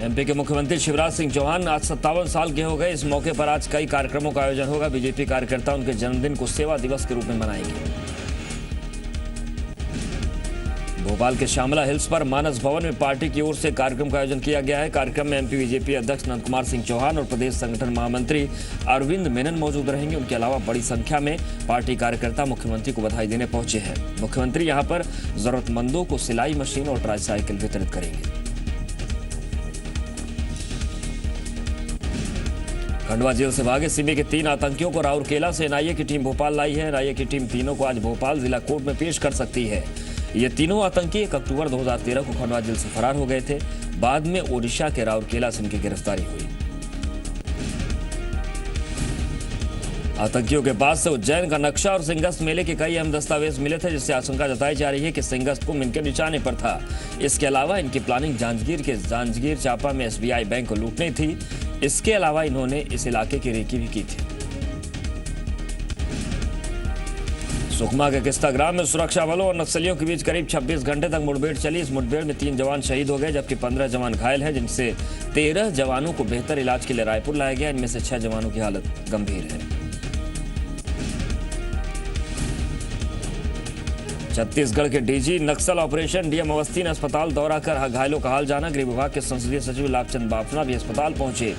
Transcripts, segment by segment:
MP के मुख्यमंत्री शिवराज सिंह चौहान आज 57 साल के हो गए। इस मौके पर आज कई कार्यक्रमों का आयोजन होगा। बीजेपी कार्यकर्ता उनके जन्मदिन को सेवा दिवस के रूप में मनाएंगे। भोपाल के श्यामला हिल्स पर मानस भवन में पार्टी की ओर से कार्यक्रम का आयोजन किया गया है। कार्यक्रम में एमपी बीजेपी अध्यक्ष नंद कुमार सिंह चौहान और प्रदेश संगठन महामंत्री अरविंद मेनन मौजूद रहेंगे। उनके अलावा बड़ी संख्या में पार्टी कार्यकर्ता मुख्यमंत्री को बधाई देने पहुंचे हैं। मुख्यमंत्री यहां पर जरूरतमंदों को सिलाई मशीन और ट्राईसाइकिल वितरित करेंगे। खंडवा जेल से भागे सिमी के 3 आतंकियों को राउरकेला से एनआईए की टीम भोपाल लाई है। एनआईए की टीम तीनों को आज भोपाल जिला कोर्ट में पेश कर सकती है। ये तीनों आतंकी 1 अक्टूबर 2013 को खंडवा जेल से फरार हो गए थे। बाद में ओडिशा के राउरकेला से इनकी गिरफ्तारी हुई। आतंकियों के पास से उज्जैन का नक्शा और सिंगस्त मेले के कई अहम दस्तावेज मिले थे, जिससे आशंका जताई जा रही है कि सिंगस्त कुंभ इनके निशाने पर था। इसके अलावा इनकी प्लानिंग जांजगीर चांपा में एसबीआई बैंक को लूटनी थी। इसके अलावा इन्होंने इस इलाके की रेकी भी की थी। सुकमा के किस्ता ग्राम में सुरक्षा बलों और नक्सलियों के बीच करीब 26 घंटे तक मुठभेड़ चली। इस मुठभेड़ में 3 जवान शहीद हो गए, जबकि 15 जवान घायल हैं, जिनसे 13 जवानों को बेहतर इलाज के लिए रायपुर लाया गया। इनमें से 6 जवानों की हालत गंभीर है। छत्तीसगढ़ के डीजी नक्सल ऑपरेशन डीएम अवस्थी ने अस्पताल दौरा कर घायलों का हाल जाना। गृह विभाग के संसदीय सचिव लाभचंद बाफना भी अस्पताल पहुंचे।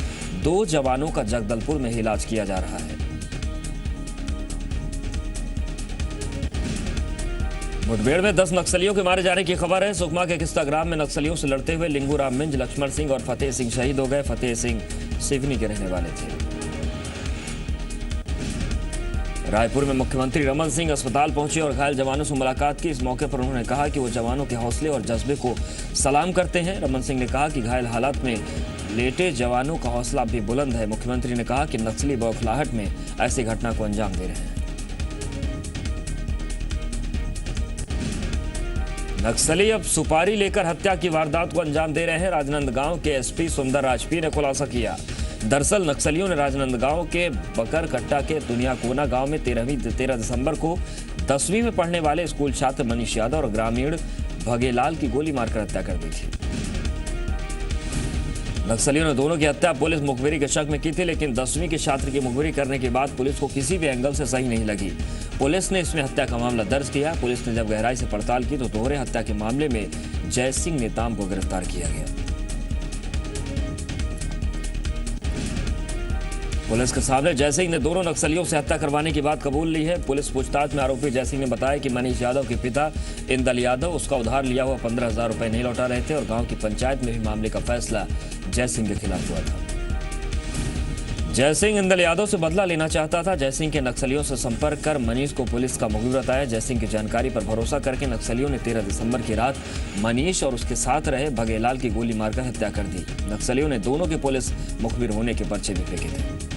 2 जवानों का जगदलपुर में इलाज किया जा रहा है। मुठभेड़ में 10 नक्सलियों के मारे जाने की खबर है। सुकमा के किस्ता ग्राम में नक्सलियों से लड़ते हुए लिंगू राम मिंज, लक्ष्मण सिंह और फतेह सिंह शहीद हो गए। फतेह सिंह सिवनी के रहने वाले थे। रायपुर में मुख्यमंत्री रमन सिंह अस्पताल पहुंचे और घायल जवानों से मुलाकात की। इस मौके पर उन्होंने कहा कि वो जवानों के हौसले और जज्बे को सलाम करते हैं। रमन सिंह ने कहा कि घायल हालात में लेटे जवानों का हौसला भी बुलंद है। मुख्यमंत्री ने कहा कि नक्सली बौखलाहट में ऐसी घटना को अंजाम दे रहे हैं। नक्सली अब सुपारी लेकर हत्या की वारदात को अंजाम दे रहे हैं। राजनांदगांव के एसपी सुंदर राजपी ने खुलासा किया। दरअसल नक्सलियों ने राजनांदगांव के बकरकट्टा के दुनिया कोना गांव में 13 दिसंबर को 10वीं में पढ़ने वाले स्कूल छात्र मनीष यादव और ग्रामीण भगेलाल की गोली मारकर हत्या कर दी थी। नक्सलियों ने दोनों की हत्या पुलिस मुखबिरी के शक में की थी, लेकिन 10वीं के छात्र की मुखबिरी करने के बाद पुलिस को किसी भी एंगल से सही नहीं लगी। पुलिस ने इसमें हत्या का मामला दर्ज किया। पुलिस ने जब गहराई से पड़ताल की तो दोहरे हत्या के मामले में जय सिंह नेताम को गिरफ्तार किया गया। पुलिस के सामने जय सिंह ने दोनों नक्सलियों से हत्या करवाने की बात कबूल ली है। पुलिस पूछताछ में आरोपी जय सिंह ने बताया कि मनीष यादव के पिता इंदल यादव उसका उधार लिया हुआ 15,000 रुपए नहीं लौटा रहे थे और गांव की पंचायत में भी मामले का फैसला जय सिंह के खिलाफ हुआ था। जय सिंह इंदल यादव से बदला लेना चाहता था। जय सिंह के नक्सलियों से संपर्क कर मनीष को पुलिस का मुखबिर बताया। जय सिंह की जानकारी पर भरोसा करके नक्सलियों ने 13 दिसंबर की रात मनीष और उसके साथ रहे भगेलाल की गोली मारकर हत्या कर दी। नक्सलियों ने दोनों के पुलिस मुखबिर होने के पर्चे भी फेंके थे।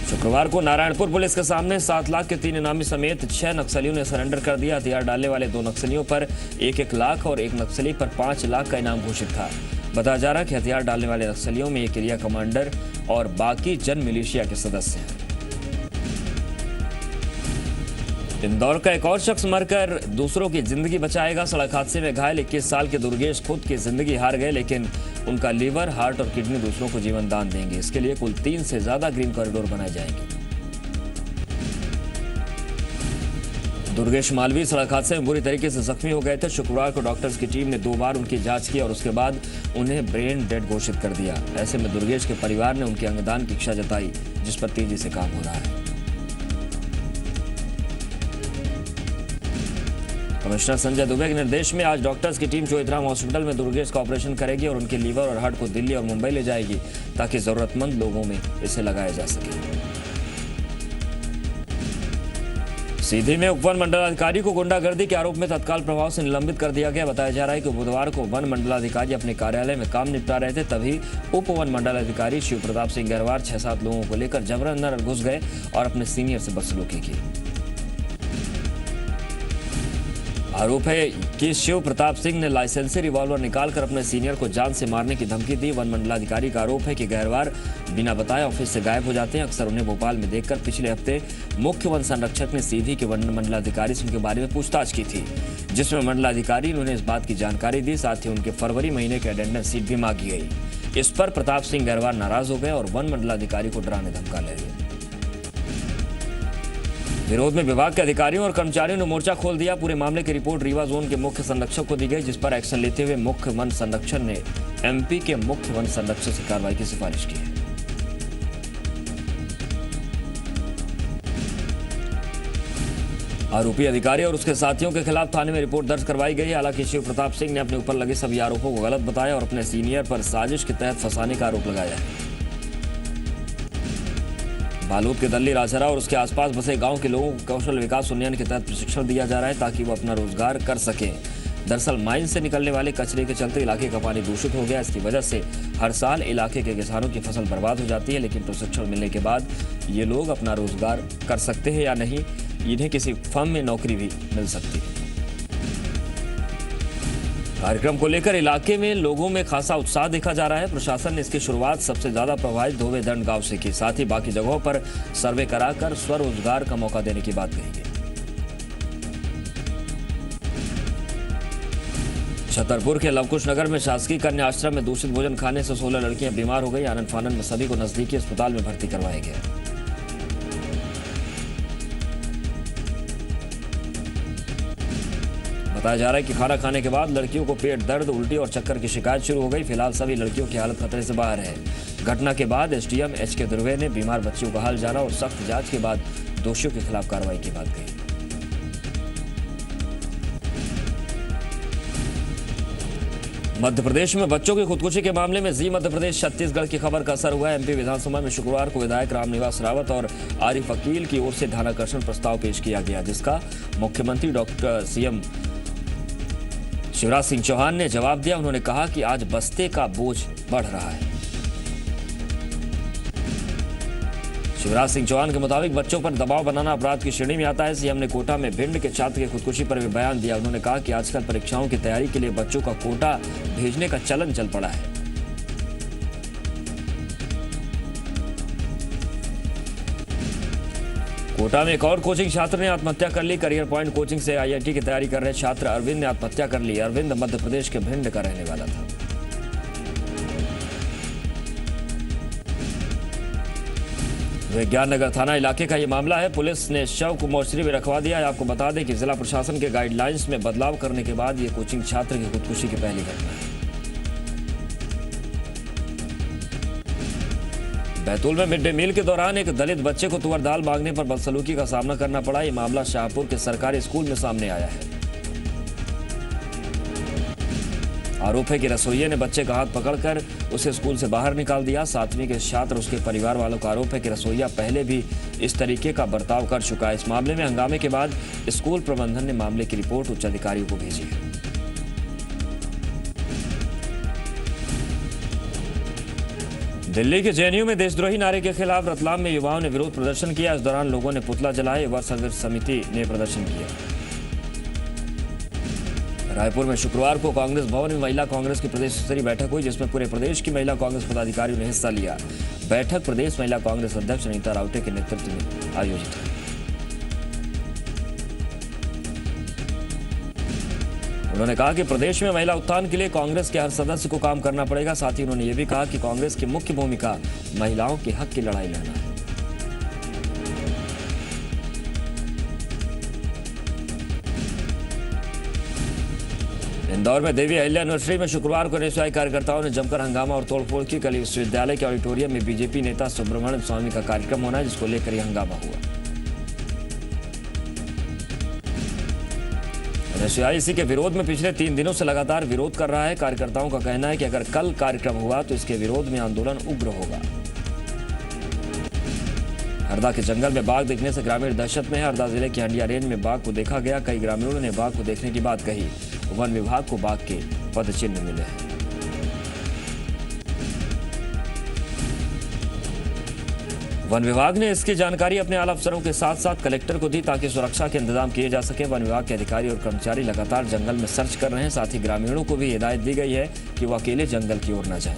शुक्रवार को नारायणपुर पुलिस के सामने 7 लाख के 3 इनामी समेत 6 नक्सलियों ने सरेंडर कर दिया। हथियार डालने वाले 2 नक्सलियों पर 1-1 लाख और 1 नक्सली पर 5 लाख का इनाम घोषित था। बताया जा रहा है कि हथियार डालने वाले नक्सलियों में एक एरिया कमांडर और बाकी जन मिलिशिया के सदस्य हैं। इंदौर का एक और शख्स मरकर दूसरों की जिंदगी बचाएगा। सड़क हादसे में घायल 21 साल के दुर्गेश खुद की जिंदगी हार गए, लेकिन उनका लीवर, हार्ट और किडनी दूसरों को जीवन दान देंगे। इसके लिए कुल 3 से ज्यादा ग्रीन कॉरिडोर बनाए जाएंगे। दुर्गेश मालवी सड़क हादसे में बुरी तरीके से जख्मी हो गए थे। शुक्रवार को डॉक्टर्स की टीम ने 2 बार उनकी जांच की और उसके बाद उन्हें ब्रेन डेड घोषित कर दिया। ऐसे में दुर्गेश के परिवार ने उनके अंगदान की इच्छा जताई, जिस पर तेजी से काम हो रहा है। कमिश्नर संजय दुबे के निर्देश में आज डॉक्टर्स की टीम चोइथराम हॉस्पिटल में दुर्गेश का ऑपरेशन करेगी और उनके लीवर और हार्ट को दिल्ली और मुंबई ले जाएगी, ताकि जरूरतमंद लोगों में इसे लगाया जा सके। सीधी में उपवन मंडलाधिकारी को गुंडागर्दी के आरोप में तत्काल प्रभाव से निलंबित कर दिया गया। बताया जा रहा है कि बुधवार को वन मंडलाधिकारी अपने कार्यालय में काम निपटा रहे थे, तभी उप वन मंडलाधिकारी शिव प्रताप सिंह गहरवार 6-7 लोगों को लेकर जबरन अंदर घुस गए और अपने सीनियर से बदसलूकी की। आरोप है कि शिव प्रताप सिंह ने लाइसेंसी रिवॉल्वर निकालकर अपने सीनियर को जान से मारने की धमकी दी। वन मंडलाधिकारी का आरोप है कि गैरवार बिना बताए ऑफिस से गायब हो जाते हैं। अक्सर उन्हें भोपाल में देखकर पिछले हफ्ते मुख्य वन संरक्षक ने सीधी के वन मंडलाधिकारी से उनके बारे में पूछताछ की थी, जिसमें मंडलाधिकारी ने उन्हें इस बात की जानकारी दी। साथ ही उनके फरवरी महीने की अटेंडेंस सीट भी मांगी गई। इस पर प्रताप सिंह गैरवार नाराज हो गए और वन मंडलाधिकारी को डराने धमका ले गए। विरोध में विभाग के अधिकारियों और कर्मचारियों ने मोर्चा खोल दिया। पूरे मामले की रिपोर्ट रीवा जोन के मुख्य संरक्षक को दी गई, जिस पर एक्शन लेते हुए मुख्य वन संरक्षक ने एमपी के मुख्य वन संरक्षक से कार्रवाई की सिफारिश की है। आरोपी अधिकारी और उसके साथियों के खिलाफ थाने में रिपोर्ट दर्ज करवाई गई है। हालांकि शिव प्रताप सिंह ने अपने ऊपर लगे सभी आरोपों को गलत बताया और अपने सीनियर पर साजिश के तहत फंसाने का आरोप लगाया है। बालोद के दल्ली राजहरा और उसके आसपास बसे गांव के लोगों को कौशल विकास उन्नयन के तहत प्रशिक्षण दिया जा रहा है, ताकि वो अपना रोजगार कर सकें। दरअसल माइन से निकलने वाले कचरे के चलते इलाके का पानी दूषित हो गया। इसकी वजह से हर साल इलाके के किसानों की फसल बर्बाद हो जाती है, लेकिन प्रशिक्षण मिलने के बाद ये लोग अपना रोजगार कर सकते हैं या नहीं, इन्हें किसी फर्म में नौकरी भी मिल सकती है। कार्यक्रम को लेकर इलाके में लोगों में खासा उत्साह देखा जा रहा है। प्रशासन ने इसकी शुरुआत सबसे ज्यादा प्रभावित धोवेदंड गांव से की। साथ ही बाकी जगहों पर सर्वे कराकर स्वरोजगार का मौका देने की बात कही गई। छतरपुर के लवकुश नगर में शासकीय कन्या आश्रम में दूषित भोजन खाने से 16 लड़कियां बीमार हो गई। आनन फानन में सभी को नजदीकी अस्पताल में भर्ती करवाया गया। बताया जा रहा है कि खाना खाने के बाद लड़कियों को पेट दर्द, उल्टी और चक्कर की शिकायत शुरू हो गई। फिलहाल सभी लड़कियों की हालत खतरे से बाहर है। घटना के बाद एसडीएम एचके दुर्वे ने बीमार बच्चियों का हाल जाना और सख्त जांच के बाद दोषियों के खिलाफ कार्रवाई की बात कही। मध्य प्रदेश में बच्चों की खुदकुशी के मामले में जी मध्य प्रदेश छत्तीसगढ़ की खबर का असर हुआ है। एमपी विधानसभा में शुक्रवार को विधायक रामनिवास रावत और आरिफ अकील की ओर से ध्यानाकर्षण प्रस्ताव पेश किया गया, जिसका मुख्यमंत्री डॉक्टर सीएम शिवराज सिंह चौहान ने जवाब दिया। उन्होंने कहा कि आज बस्ते का बोझ बढ़ रहा है। शिवराज सिंह चौहान के मुताबिक बच्चों पर दबाव बनाना अपराध की श्रेणी में आता है। सीएम ने कोटा में भिंड के छात्र की खुदकुशी पर भी बयान दिया। उन्होंने कहा कि आजकल परीक्षाओं की तैयारी के लिए बच्चों का कोटा भेजने का चलन चल पड़ा है। कोटा में एक और कोचिंग छात्र ने आत्महत्या कर ली। करियर पॉइंट कोचिंग से आईआईटी की तैयारी कर रहे छात्र अरविंद ने आत्महत्या कर ली। अरविंद मध्य प्रदेश के भिंड का रहने वाला था। विज्ञान नगर थाना इलाके का ये मामला है। पुलिस ने शव को मोर्चरी में रखवा दिया है। आपको बता दें कि जिला प्रशासन के गाइडलाइंस में बदलाव करने के बाद ये कोचिंग छात्र की खुदकुशी की पहली घटना है। बैतूल में मिड डे मील के दौरान एक दलित बच्चे को तुअर दाल मांगने पर बदसलूकी का सामना करना पड़ा। ये मामला शाहपुर के सरकारी स्कूल में सामने आया है। आरोप है कि रसोइये ने बच्चे का हाथ पकड़कर उसे स्कूल से बाहर निकाल दिया। 7वीं के छात्र उसके परिवार वालों का आरोप है कि रसोइया पहले भी इस तरीके का बर्ताव कर चुका है। इस मामले में हंगामे के बाद स्कूल प्रबंधन ने मामले की रिपोर्ट उच्च अधिकारियों को भेजी है। दिल्ली के जेएनयू में देशद्रोही नारे के खिलाफ रतलाम में युवाओं ने विरोध प्रदर्शन किया। इस दौरान लोगों ने पुतला जलाए। युवा संघर्ष समिति ने प्रदर्शन किया। रायपुर में शुक्रवार को कांग्रेस भवन में महिला कांग्रेस की प्रदेश स्तरीय बैठक हुई, जिसमें पूरे प्रदेश की महिला कांग्रेस पदाधिकारियों ने हिस्सा लिया। बैठक प्रदेश महिला कांग्रेस अध्यक्ष अनीता राउटे के नेतृत्व में आयोजित हुई। उन्होंने कहा कि प्रदेश में महिला उत्थान के लिए कांग्रेस के हर सदस्य को काम करना पड़ेगा। साथ ही उन्होंने यह भी कहा कि कांग्रेस की मुख्य भूमिका महिलाओं के हक की लड़ाई लड़ना है। इंदौर में देवी अहिल्या यूनिवर्सिटी में शुक्रवार को एनएसयूआई कार्यकर्ताओं ने जमकर हंगामा और तोड़फोड़ की। कल विश्वविद्यालय के ऑडिटोरियम में बीजेपी नेता सुब्रमण्यम स्वामी का कार्यक्रम होना है, जिसको लेकर यह हंगामा हुआ। एनएसयूआई इसी के विरोध में पिछले 3 दिनों से लगातार विरोध कर रहा है। कार्यकर्ताओं का कहना है कि अगर कल कार्यक्रम हुआ तो इसके विरोध में आंदोलन उग्र होगा। हरदा के जंगल में बाघ दिखने से ग्रामीण दहशत में है। हरदा जिले की हंडिया रेंज में बाघ को देखा गया। कई ग्रामीणों ने बाघ को देखने की बात कही। वन विभाग को बाघ के पदचिन्ह मिले हैं। वन विभाग ने इसकी जानकारी अपने आला अफसरों के साथ साथ कलेक्टर को दी ताकि सुरक्षा के इंतजाम किए जा सके। वन विभाग के अधिकारी और कर्मचारी लगातार जंगल में सर्च कर रहे हैं। साथ ही ग्रामीणों को भी हिदायत दी गई है कि वो अकेले जंगल की ओर न जाएं।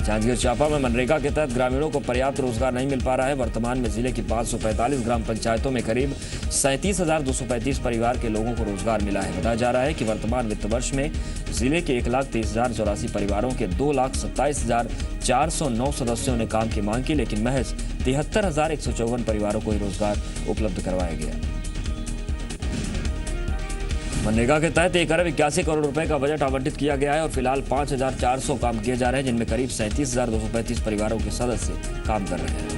जांजगीर चांपा में मनरेगा के तहत ग्रामीणों को पर्याप्त रोजगार नहीं मिल पा रहा है। वर्तमान में जिले की 545 ग्राम पंचायतों में करीब 37,235 परिवार के लोगों को रोजगार मिला है। बताया जा रहा है कि वर्तमान वित्त वर्ष में जिले के 1,23,084 परिवारों के 2,27,409 सदस्यों ने काम की मांग की, लेकिन महज 73,154 परिवारों को ही रोजगार उपलब्ध करवाया गया। मनरेगा के तहत 1,81 करोड़ रुपए का बजट आवंटित किया गया है और फिलहाल 5,400 काम किए जा रहे हैं, जिनमें करीब 37,235 परिवारों के सदस्य काम कर रहे हैं।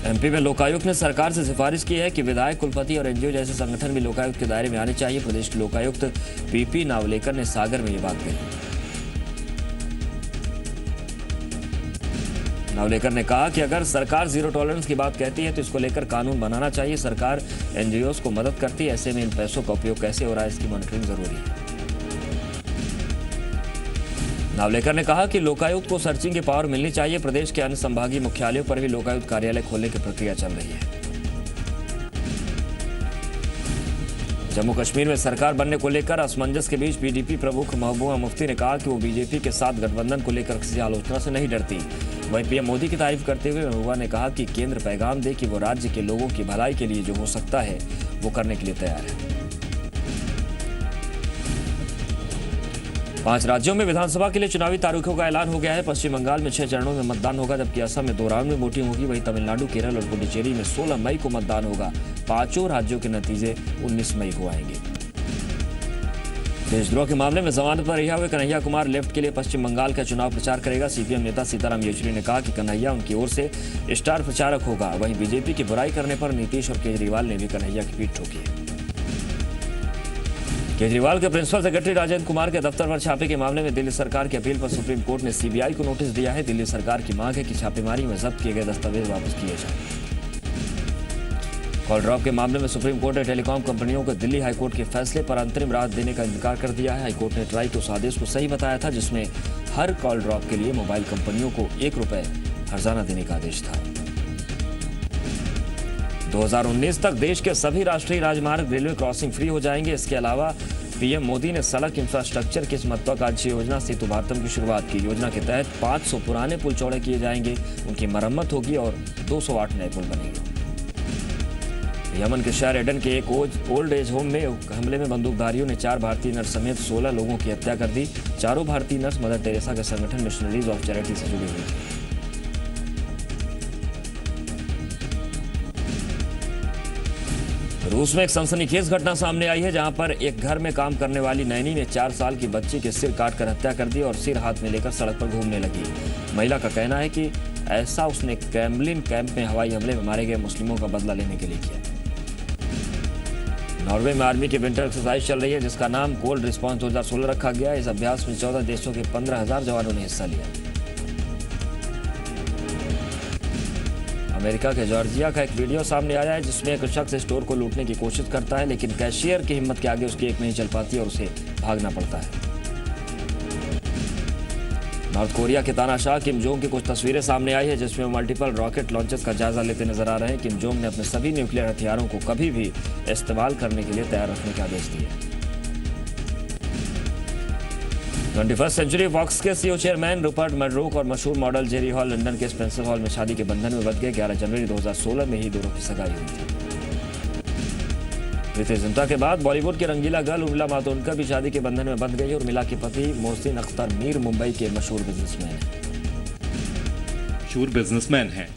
एमपी में लोकायुक्त ने सरकार से सिफारिश की है कि विधायक, कुलपति और एनजीओ जैसे संगठन भी लोकायुक्त के दायरे में आने चाहिए। प्रदेश के लोकायुक्त पीपी नावलेकर ने सागर में ये बात कही। नावलेकर ने कहा कि अगर सरकार जीरो टॉलरेंस की बात कहती है तो इसको लेकर कानून बनाना चाहिए। सरकार एनजीओज को मदद करती है, ऐसे में इन पैसों का उपयोग कैसे हो रहा है इसकी मॉनिटरिंग जरूरी है। नावलेकर ने कहा कि लोकायुक्त को सर्चिंग की पावर मिलनी चाहिए। प्रदेश के अन्य संभागीय मुख्यालयों पर भी लोकायुक्त कार्यालय खोलने की प्रक्रिया चल रही है। जम्मू कश्मीर में सरकार बनने को लेकर असमंजस के बीच पीडीपी प्रमुख महबूबा मुफ्ती ने कहा कि वो बीजेपी के साथ गठबंधन को लेकर किसी आलोचना से नहीं डरती। वहीं पीएम मोदी की तारीफ करते हुए महबूबा ने कहा कि केंद्र पैगाम दे कि वो राज्य के लोगों की भलाई के लिए जो हो सकता है वो करने के लिए तैयार है। 5 राज्यों में विधानसभा के लिए चुनावी तारीखों का ऐलान हो गया है। पश्चिम बंगाल में 6 चरणों में मतदान होगा, जबकि असम में 2 राउंड में वोटिंग होगी। वहीं तमिलनाडु, केरल और पुडुचेरी में 16 मई को मतदान होगा। 5 राज्यों के नतीजे 19 मई को आएंगे। देशद्रोह के मामले में जमानत पर रिहा हुए कन्हैया कुमार लेफ्ट के लिए पश्चिम बंगाल का चुनाव प्रचार करेगा। सीपीएम नेता सीताराम येचुरी ने कहा कि कन्हैया उनकी ओर से स्टार प्रचारक होगा। वहीं बीजेपी की बुराई करने पर नीतीश और केजरीवाल ने भी कन्हैया की पीठ ठोकी है। केजरीवाल के प्रिंसिपल सेक्रेटरी राजेंद्र कुमार के दफ्तर पर छापे के मामले में दिल्ली सरकार की अपील पर सुप्रीम कोर्ट ने सीबीआई को नोटिस दिया है। दिल्ली सरकार की मांग है कि छापेमारी में जब्त किए गए दस्तावेज वापस किए जाएं। कॉल ड्रॉप के मामले में सुप्रीम कोर्ट ने टेलीकॉम कंपनियों को दिल्ली हाईकोर्ट के फैसले पर अंतरिम राहत देने का इनकार कर दिया है। हाईकोर्ट ने ट्राई के उस आदेश को सही बताया था जिसमें हर कॉल ड्रॉप के लिए मोबाइल कंपनियों को ₹1 हर्जाना देने का आदेश था। 2019 तक देश के सभी राष्ट्रीय राजमार्ग रेलवे क्रॉसिंग फ्री हो जाएंगे। इसके अलावा पीएम मोदी ने सड़क इंफ्रास्ट्रक्चर की इस महत्वाकांक्षी योजना सेतु भारतम की शुरुआत की। योजना के तहत 500 पुराने पुल चौड़े किए जाएंगे, उनकी मरम्मत होगी और 208 नए पुल बनेंगे। यमन के शहर एडन के एक ओल्ड एज होम में हमले में बंदूकधारियों ने 4 भारतीय नर्स समेत 16 लोगों की हत्या कर दी। चारों भारतीय नर्स मदर टेरेसा के संगठन मिशनरीज ऑफ चैरिटी से जुड़ी हुई थी। रूस में एक सनसनीखेज घटना सामने आई है, जहां पर एक घर में काम करने वाली नैनी ने 4 साल की बच्ची के सिर काटकर हत्या कर दी और सिर हाथ में लेकर सड़क पर घूमने लगी। महिला का कहना है कि ऐसा उसने क्रेमलिन कैंप में हवाई हमले में मारे गए मुस्लिमों का बदला लेने के लिए किया। नॉर्वे में आर्मी की विंटर एक्सरसाइज चल रही है, जिसका नाम कोल्ड रिस्पॉन्स 2016 रखा गया। इस अभ्यास में 14 देशों के 15,000 जवानों ने हिस्सा लिया। अमेरिका के जॉर्जिया का एक वीडियो सामने आया है जिसमें एक शख्स स्टोर को लूटने की कोशिश करता है, लेकिन कैशियर की हिम्मत के आगे उसकी एक नहीं चल पाती और उसे भागना पड़ता है। नॉर्थ कोरिया के तानाशाह किम जोंग की कुछ तस्वीरें सामने आई है जिसमें मल्टीपल रॉकेट लॉन्चर्स का जायजा लेते नजर आ रहे हैं। किम जोंग ने अपने सभी न्यूक्लियर हथियारों को कभी भी इस्तेमाल करने के लिए तैयार रखने के आदेश दिए। 21st सेंचुरी फॉक्स के सीईओ चेयरमैन रूपर्ट मर्डोक और मशहूर मॉडल जेरी हॉल लंदन के स्पेंसर हॉल में शादी के बंधन में बंध गए। 11 जनवरी 2016 में ही दोनों की सगाई हुई थी। प्रीति जिंटा के बाद बॉलीवुड की रंगीला गर्ल उर्मिला मातोंडकर भी शादी के बंधन में बंध गई। उर्मिला के पति मोहसिन अख्तर मीर मुंबई के मशहूर बिजनेसमैन हैं।